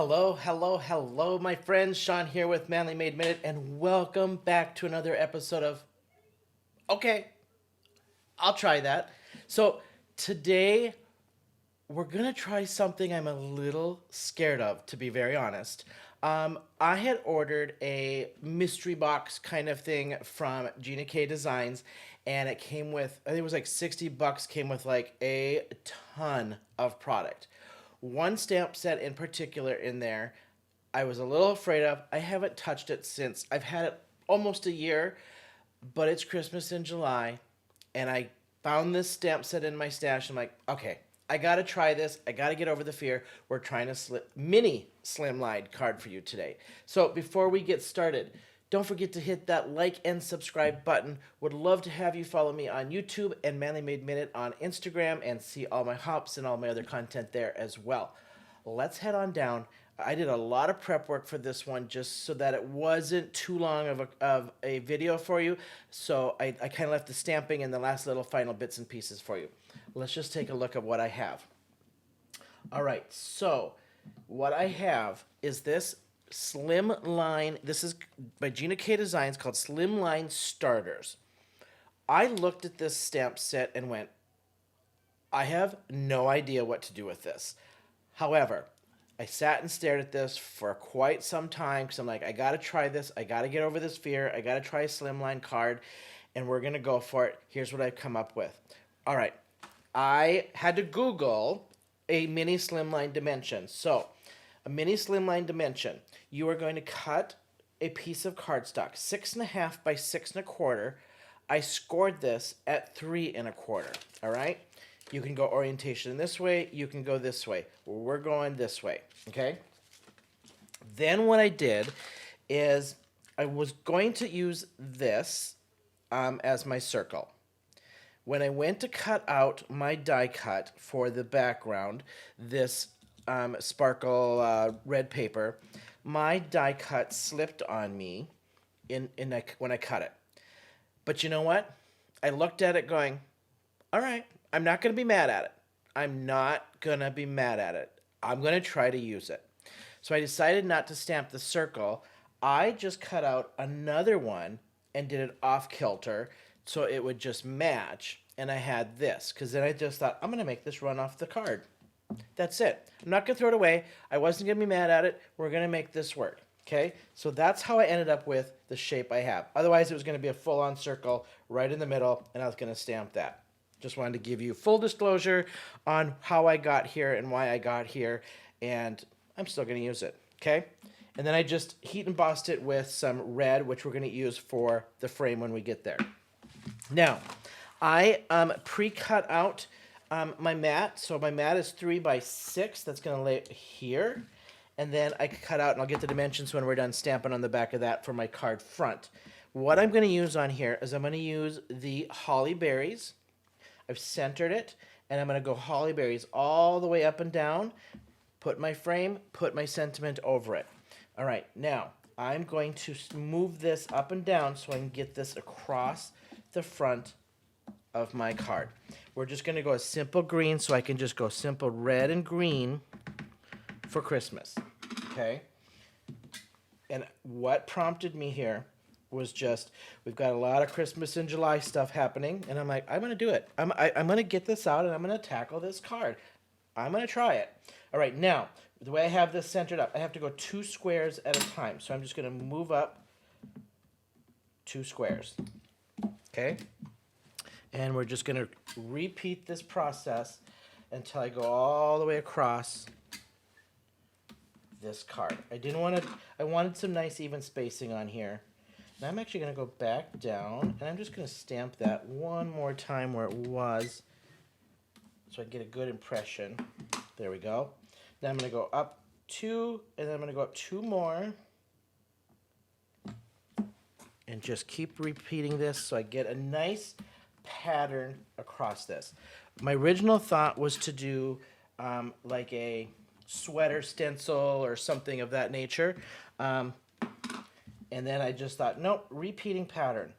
Hello, hello, hello, my friends. Shawn here with Manly Made Minute, and welcome back to another episode of Okay, I'll try that. So, today we're gonna try something I'm a little scared of, to be very honest. I had ordered a mystery box kind of thing from Gina K Designs, and it came with, I think it was like $60, came with like a ton of product. One stamp set in particular in there, I was a little afraid of. I haven't touched it since. I've had it almost a year, but it's Christmas in July, and I found this stamp set in my stash. I'm like, okay, I gotta try this. I gotta get over the fear. We're trying to slip mini Slimline card for you today. So before we get started, don't forget to hit that like and subscribe button. Would love to have you follow me on YouTube and Manly Made Minute on Instagram and see all my hops and all my other content there as well. Let's head on down. I did a lot of prep work for this one just so that it wasn't too long of a video for you. So I kind of left the stamping and the last little final bits and pieces for you. Let's just take a look at what I have. All right, so what I have is this Slimline. This is by Gina K Designs, called Slimline Starters. I looked at this stamp set and went, I have no idea what to do with this. However, I sat and stared at this for quite some time because I'm like, I got to try this. I got to get over this fear. I got to try a Slimline card, and we're going to go for it. Here's what I've come up with. All right. I had to Google a mini Slimline dimension. So, a mini Slimline dimension, you are going to cut a piece of cardstock, 6.5 by 6.25. I scored this at 3.25. All right. You can go orientation this way. You can go this way. We're going this way. Okay. Then what I did is I was going to use this as my circle. When I went to cut out my die cut for the background, this sparkle red paper, my die cut slipped on me when I cut it. But you know what? I looked at it going, all right, I'm not going to be mad at it. I'm not going to be mad at it. I'm going to try to use it. So I decided not to stamp the circle. I just cut out another one and did it off kilter so it would just match. And I had this because then I just thought, I'm going to make this run off the card. That's it. I'm not going to throw it away. I wasn't going to be mad at it. We're going to make this work. Okay? So that's how I ended up with the shape I have. Otherwise, it was going to be a full-on circle right in the middle, and I was going to stamp that. Just wanted to give you full disclosure on how I got here and why I got here, and I'm still going to use it. Okay? And then I just heat embossed it with some red, which we're going to use for the frame when we get there. Now, I pre-cut out my mat. So my mat is 3 by 6. That's going to lay here. And then I cut out, and I'll get the dimensions when we're done stamping on the back of that for my card front. What I'm going to use on here is I'm going to use the holly berries. I've centered it, and I'm going to go holly berries all the way up and down, put my frame, put my sentiment over it. All right, now I'm going to move this up and down so I can get this across the front of my card. We're just going to go a simple green so I can just go simple red and green for Christmas. Okay? And what prompted me here was just, we've got a lot of Christmas in July stuff happening, and I'm like, I'm going to do it. I'm going to get this out, and I'm going to tackle this card. I'm going to try it. All right, now, the way I have this centered up, I have to go 2 squares at a time. So I'm just going to move up 2 squares. Okay? And we're just going to repeat this process until I go all the way across this card. I wanted some nice even spacing on here. And I'm actually going to go back down, and I'm just going to stamp that one more time where it was so I get a good impression. There we go. Then I'm going to go up 2, and then I'm going to go up 2 more. And just keep repeating this so I get a nice pattern across this. My original thought was to do like a sweater stencil or something of that nature. And then I just thought, nope, repeating pattern.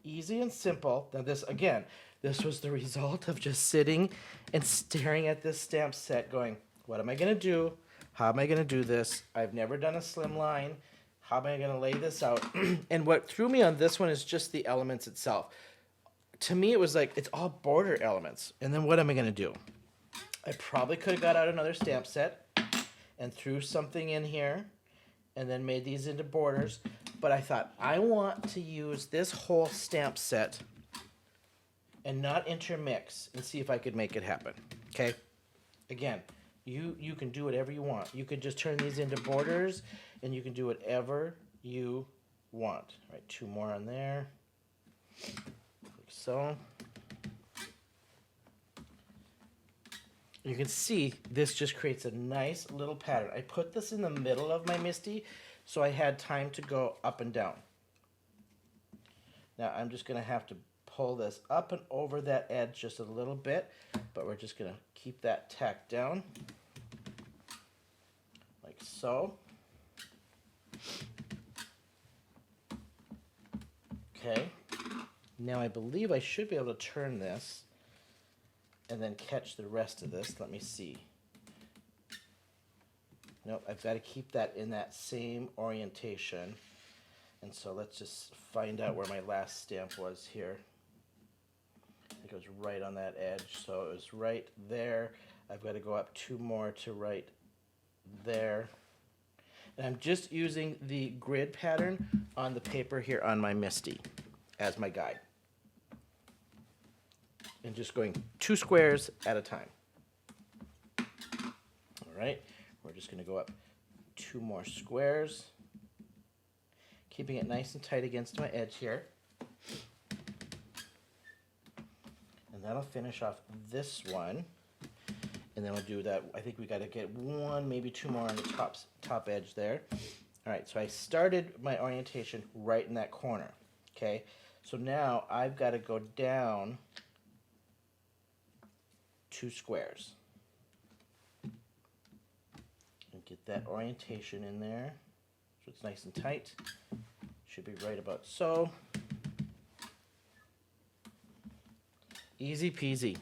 Easy and simple. Now this, again, this was the result of just sitting and staring at this stamp set going, what am I going to do? how am I going to do this? I've never done a slimline. How am I going to lay this out? And what threw me on this one is just the elements itself. To me, it was like, it's all border elements. And then what am I going to do? I probably could have got out another stamp set and threw something in here and then made these into borders. But I thought, I want to use this whole stamp set and not intermix and see if I could make it happen. Okay? Again, you can do whatever you want. You can just turn these into borders, and you can do whatever you want. All right, 2 more on there, like so. You can see this just creates a nice little pattern. I put this in the middle of my MISTI, so I had time to go up and down. Now I'm just going to have to pull this up and over that edge just a little bit, but we're just going to keep that tacked down like so. Okay, now I believe I should be able to turn this and then catch the rest of this. Let me see. Nope, I've got to keep that in that same orientation. And so let's just find out where my last stamp was here. I think it was right on that edge, so it was right there. I've got to go up 2 more to right there. And I'm just using the grid pattern on the paper here on my MISTI as my guide. And just going 2 squares at a time. All right, we're just going to go up 2 more squares, keeping it nice and tight against my edge here. And that'll finish off this one. And then we'll do that. I think we got to get 1, maybe 2 more on the top edge there. All right, so I started my orientation right in that corner. Okay, so now I've got to go down 2 squares and get that orientation in there so it's nice and tight. Should be right about so. Easy peasy.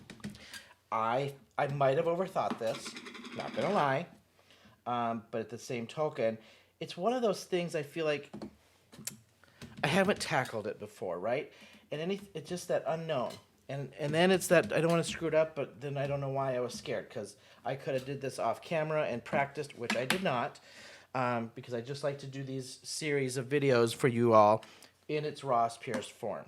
I might have overthought this, not gonna lie, but at the same token, it's one of those things I feel like I haven't tackled it before, right? And it's just that unknown. And then it's that I don't want to screw it up, but then I don't know why I was scared, because I could have did this off camera and practiced, which I did not, because I just like to do these series of videos for you all in its rawest, purest form.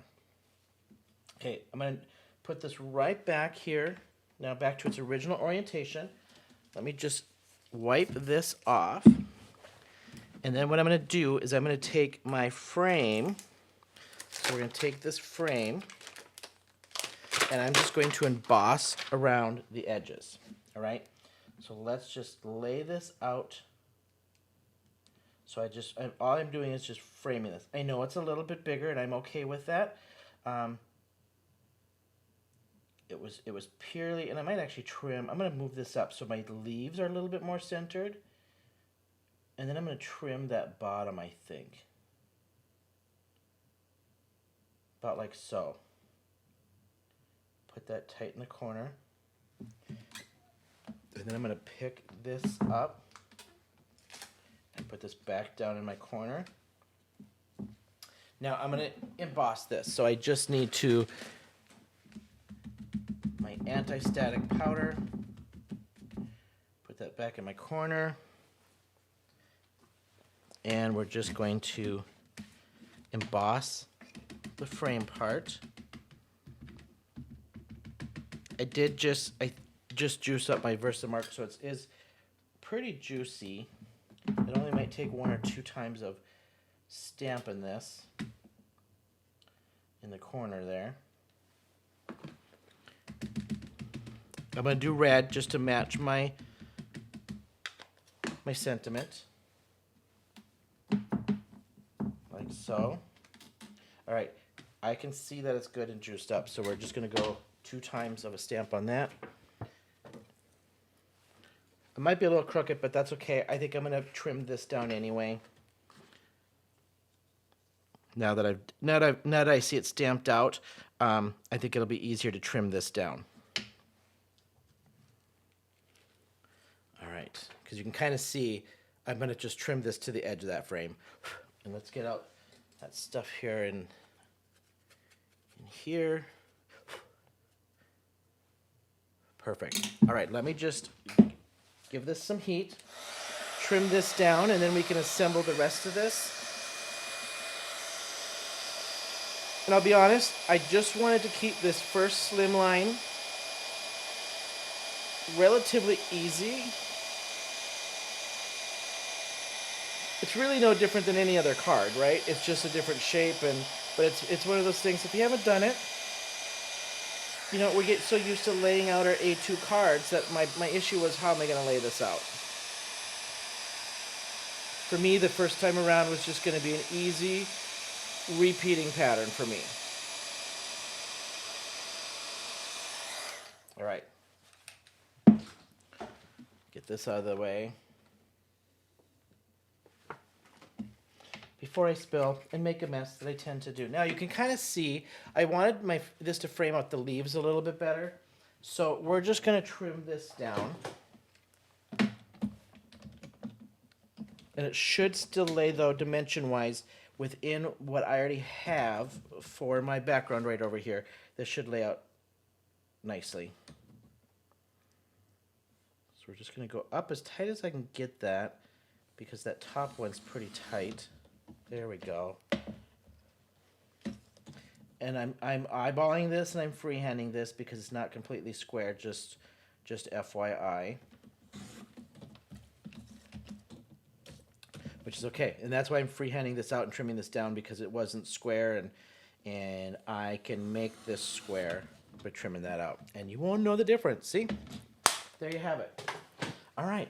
Okay, I'm going to put this right back here, now back to its original orientation. Let me just wipe this off. And then what I'm going to do is I'm going to take my frame. So we're going to take this frame, and I'm just going to emboss around the edges, all right? So let's just lay this out. So all I'm doing is just framing this. I know it's a little bit bigger, and I'm okay with that. It was purely, and I might actually trim. I'm going to move this up so my leaves are a little bit more centered. And then I'm going to trim that bottom, I think. About like so. Put that tight in the corner. And then I'm going to pick this up and put this back down in my corner. Now I'm going to emboss this. So I just need to, my anti-static powder, put that back in my corner. And we're just going to emboss the frame part. I just juice up my Versamark, so it is pretty juicy. It only might take 1 or 2 times of stamping this in the corner there. I'm going to do red just to match my sentiment. Like so. All right, I can see that it's good and juiced up, so we're just going to go 2 times of a stamp on that. It might be a little crooked, but that's okay. I think I'm going to trim this down anyway. Now that I see it stamped out, I think it'll be easier to trim this down. All right, because you can kind of see I'm going to just trim this to the edge of that frame. And let's get out that stuff here in here. Perfect. All right, let me just give this some heat, trim this down, and then we can assemble the rest of this. And I'll be honest, I just wanted to keep this first Slimline relatively easy. It's really no different than any other card, right? It's just a different shape, but it's one of those things, if you haven't done it, you know, we get so used to laying out our A2 cards that my issue was, how am I going to lay this out? For me, the first time around was just going to be an easy repeating pattern for me. All right. Get this out of the way before I spill and make a mess that I tend to do. Now you can kind of see I wanted this to frame out the leaves a little bit better. So we're just going to trim this down. And it should still lay, though, dimension-wise within what I already have for my background right over here. This should lay out nicely. So we're just going to go up as tight as I can get that, because that top one's pretty tight. There we go. And I'm eyeballing this and I'm freehanding this because it's not completely square, just FYI. Which is okay. And that's why I'm freehanding this out and trimming this down, because it wasn't square, and I can make this square by trimming that out. And you won't know the difference. See? There you have it. All right.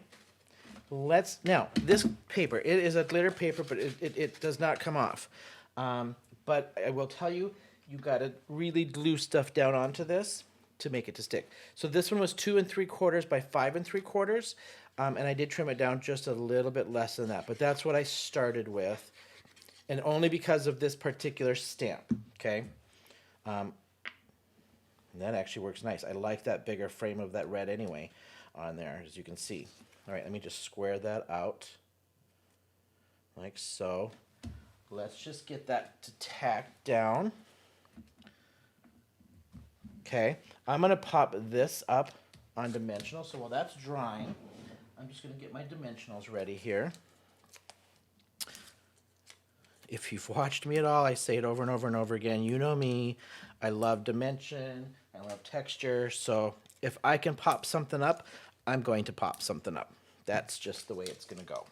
Now, this paper, it is a glitter paper, but it does not come off. But I will tell you, you got to really glue stuff down onto this to make it to stick. So this one was 2 3/4 by 5 3/4, and I did trim it down just a little bit less than that. But that's what I started with, and only because of this particular stamp. Okay, that actually works nice. I like that bigger frame of that red anyway on there, as you can see. All right, let me just square that out like so. Let's just get that to tack down. Okay, I'm gonna pop this up on dimensional. So while that's drying, I'm just gonna get my dimensionals ready here. If you've watched me at all, I say it over and over and over again. You know me, I love dimension, I love texture. So if I can pop something up, I'm going to pop something up. That's just the way it's gonna go.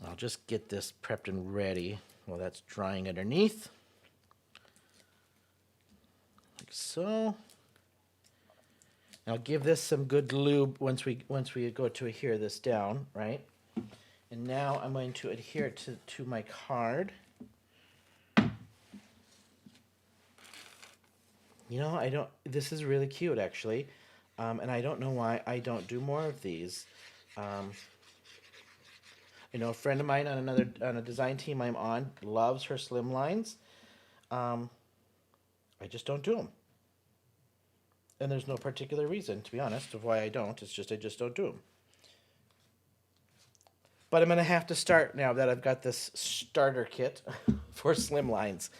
I'll just get this prepped and ready while that's drying underneath. Like so. I'll give this some good lube once we go to adhere this down, right? And now I'm going to adhere it to my card. You know, this is really cute actually. And I don't know why I don't do more of these. You know, a friend of mine on a design team I'm on loves her Slimlines. I just don't do them. And there's no particular reason, to be honest, of why I don't. It's just I just don't do them. But I'm going to have to start now that I've got this starter kit for Slimlines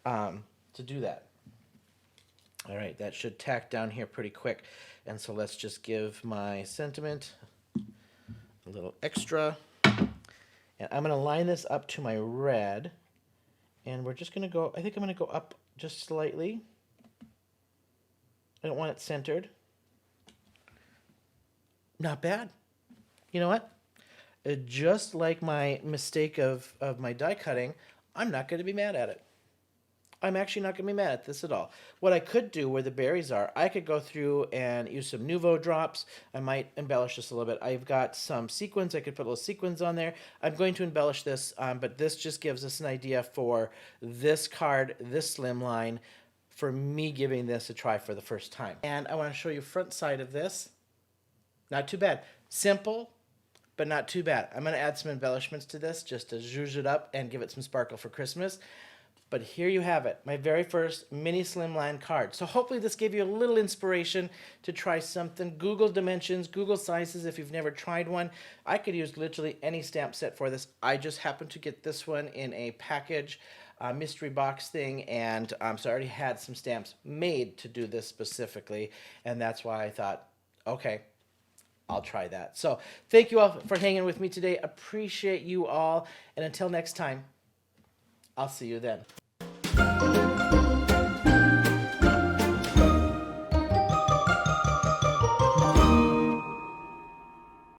to do that. All right, that should tack down here pretty quick. And so let's just give my sentiment a little extra. And I'm going to line this up to my red. And we're just going to go, I think I'm going to go up just slightly. I don't want it centered. Not bad. You know what? Just like my mistake of my die cutting, I'm not going to be mad at it. I'm actually not going to be mad at this at all. What I could do where the berries are, I could go through and use some Nuvo drops. I might embellish this a little bit. I've got some sequins. I could put little sequins on there. I'm going to embellish this, but this just gives us an idea for this card, this Slimline, for me giving this a try for the first time. And I want to show you front side of this. Not too bad. Simple, but not too bad. I'm going to add some embellishments to this just to zhuzh it up and give it some sparkle for Christmas. But here you have it, my very first mini slimline card. So hopefully this gave you a little inspiration to try something. Google dimensions, Google sizes if you've never tried one. I could use literally any stamp set for this. I just happened to get this one in a package mystery box thing, and so I already had some stamps made to do this specifically, and that's why I thought, okay, I'll try that. So thank you all for hanging with me today. Appreciate you all, and until next time, I'll see you then.